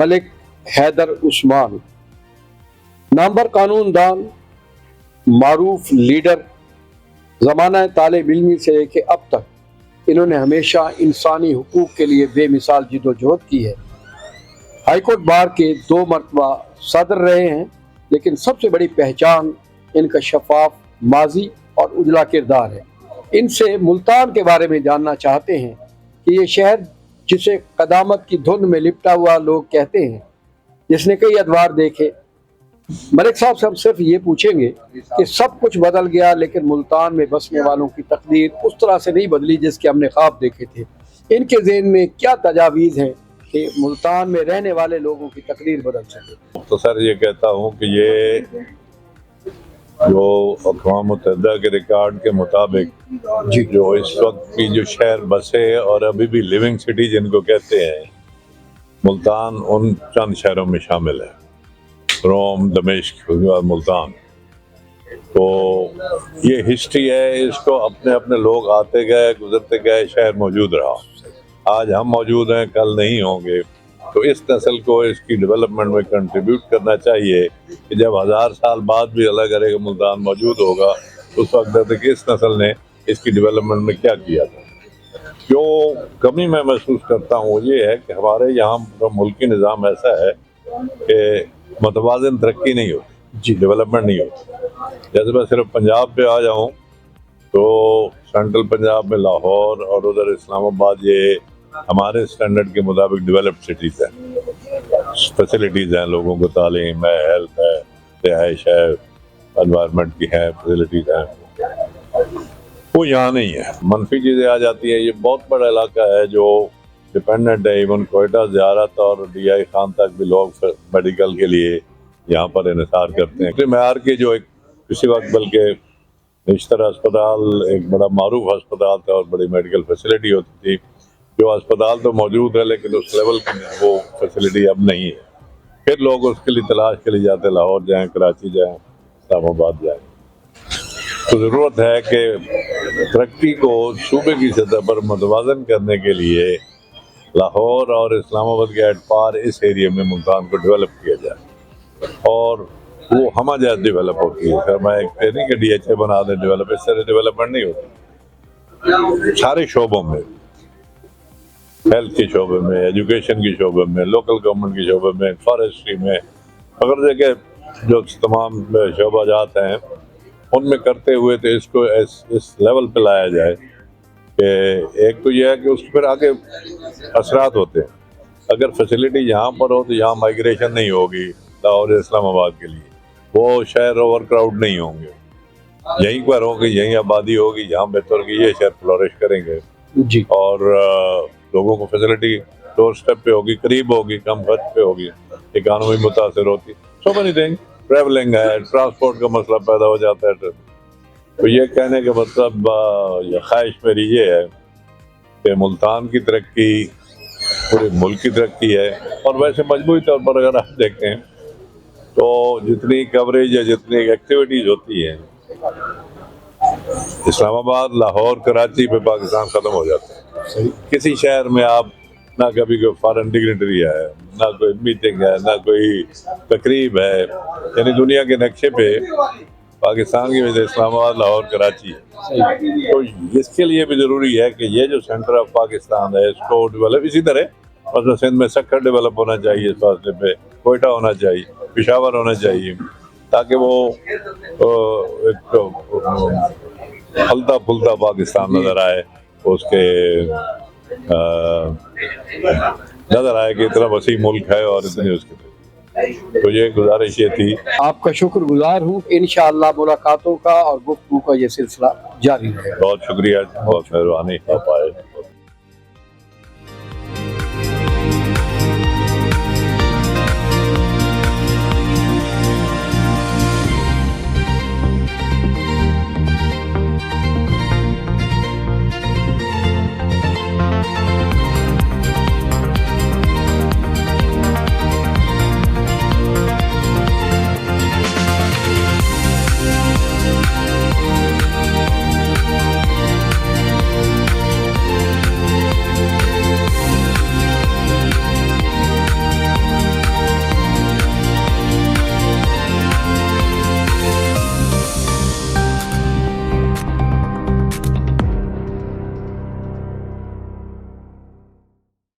मलिक हैदर उस्मान, नामवर कानून दान, मारूफ लीडर, ज़माना तालिब इल्मी से लेके अब तक इन्होंने हमेशा इंसानी हुकूक के लिए बेमिसाल जिदोजहद की है। हाईकोर्ट बार के 2 मरतबा सदर रहे हैं, लेकिन सबसे बड़ी पहचान इनका शफाफ माजी और उजला किरदार है। इनसे मुल्तान के बारे में जानना चाहते हैं कि ये शहर जिसे कदामत की धुंध में लिपटा हुआ लोग कहते हैं, जिसने कई अदवार देखे। मलिक साहब से हम सिर्फ ये पूछेंगे कि सब कुछ बदल गया, लेकिन मुल्तान में बसने वालों की तकदीर उस तरह से नहीं बदली जिसके हमने ख्वाब देखे थे। इनके ज़हन में क्या तजावीज़ हैं कि मुल्तान में रहने वाले लोगों की तकदीर बदल सके? तो सर ये कहता हूँ कि ये जो अक़वाम मुत्तहिदा के रिकॉर्ड के मुताबिक जो इस वक्त की जो शहर बसे और अभी भी लिविंग सिटी जिनको कहते हैं, मुल्तान उन चंद शहरों में शामिल है। रोम, दमिश्क, मुल्तान। तो ये हिस्ट्री है, इसको अपने अपने लोग आते गए गुजरते गए, शहर मौजूद रहा। आज हम मौजूद हैं, कल नहीं होंगे। तो इस नस्ल को इसकी डेवलपमेंट में कंट्रीब्यूट करना चाहिए कि जब 1000 साल बाद भी अल्लाह करेगा मुल्तान मौजूद होगा, उस वक्त तक इस नस्ल ने इसकी डेवलपमेंट में क्या किया था। जो कमी मैं महसूस करता हूँ ये है कि हमारे यहाँ मुल्की निज़ाम ऐसा है कि मतवाज़न तरक्की नहीं होती, डेवलपमेंट नहीं होती। जैसे मैं सिर्फ पंजाब पे आ जाऊँ तो सेंट्रल पंजाब में लाहौर और उधर इस्लामाबाद ये हमारे स्टैंडर्ड के मुताबिक डेवलप्ड सिटीज़ हैं। फैसिलिटीज़ हैं, लोगों को तालीम है, हेल्थ है, रिहाइश है, एनवायरनमेंट की है, फैसिलिटीज़ हैं। वो यहाँ नहीं है। मनफी चीज़ें आ जाती हैं। ये बहुत बड़ा इलाका है जो डिपेंडेंट है। इवन कोयटा ज़ियारत और DI खान तक भी लोग मेडिकल के लिए यहाँ पर इन्हिसार करते हैं। मैार के जो एक किसी वक्त बल्कि निश्तर अस्पताल एक बड़ा मारूफ अस्पताल था और बड़ी मेडिकल फैसिलिटी होती थी। जो अस्पताल तो मौजूद है लेकिन उस लेवल की वो फैसिलिटी अब नहीं है। फिर लोग उसके लिए तलाश के लिए जाते, लाहौर जाएँ, कराची जाएँ, इस्लामाबाद जाएँ। तो ज़रूरत है कि तरक्की को सूबे की सतह पर मुतवाज़न करने के लिए लाहौर और इस्लामाबाद के एट पार इस एरिया में मुल्तान को डेवलप किया जाए और वो हमा जैसे डेवलप होती है। फिर मैं एक ट्रेनिंग के DHA बना दें डेवलप, इस तरह डेवलपमेंट नहीं होती। सारे शोबों में, हेल्थ के शोबे में, एजुकेशन के शोबे में, लोकल गवर्नमेंट के शोबे में, फॉरेस्ट्री में, अगर देखें जो तमाम शोबा जात हैं उनमें करते हुए तो इसको इस लेवल पे लाया जाए कि एक तो यह है कि उसके फिर आगे असरात होते हैं। अगर फैसिलिटी यहाँ पर हो तो यहाँ माइग्रेशन नहीं होगी लाहौर इस्लामाबाद के लिए, वो शहर ओवर क्राउड नहीं होंगे, यहीं पर होगी, यहीं आबादी होगी, यहाँ बेहतर होगी, ये शहर फ्लोरिश करेंगे जी। और लोगों को फैसिलिटी डोर स्टेप पे होगी, करीब होगी, कम खर्च पे होगी, इकानमी मुतासर होती। सो मेनी थिंग, ट्रैवलिंग है, ट्रांसपोर्ट का मसला पैदा हो जाता है। तो ये कहने का मतलब या ख्वाहिश मेरी ये है कि मुल्तान की तरक्की पूरे मुल्क की तरक्की है। और वैसे मजमूई तौर पर अगर आप देखें तो जितनी कवरेज या जितनी एक्टिविटीज़ होती हैं, इस्लामाबाद, लाहौर, कराची पे पाकिस्तान ख़त्म हो जाता है। किसी शहर में आप ना कभी कोई फॉरेन डिग्नेटरी है, ना कोई मीटिंग है, ना कोई तकरीब है, यानी दुनिया के नक्शे पे पाकिस्तान की वजह से इस्लामाबाद, लाहौर, कराची है। तो इसके लिए भी ज़रूरी है कि ये जो सेंटर ऑफ पाकिस्तान है इसको डेवलप, इसी तरह मतलब सिंध में सक्खर डेवलप होना चाहिए, इस फासले पे कोयटा होना चाहिए, पेशावर होना चाहिए, ताकि वो एक फलता फुलता पाकिस्तान नज़र आए, उसके नज़र आए कि इतना वसी मुल्क है और इतनी उसके। तो ये गुजारिश ये थी। आपका शुक्रगुजार हूँ। इंशाअल्लाह मुलाकातों का और गुफ्तगू का ये सिलसिला जारी रहेगा। बहुत शुक्रिया, बहुत मेहरबानी आप आए।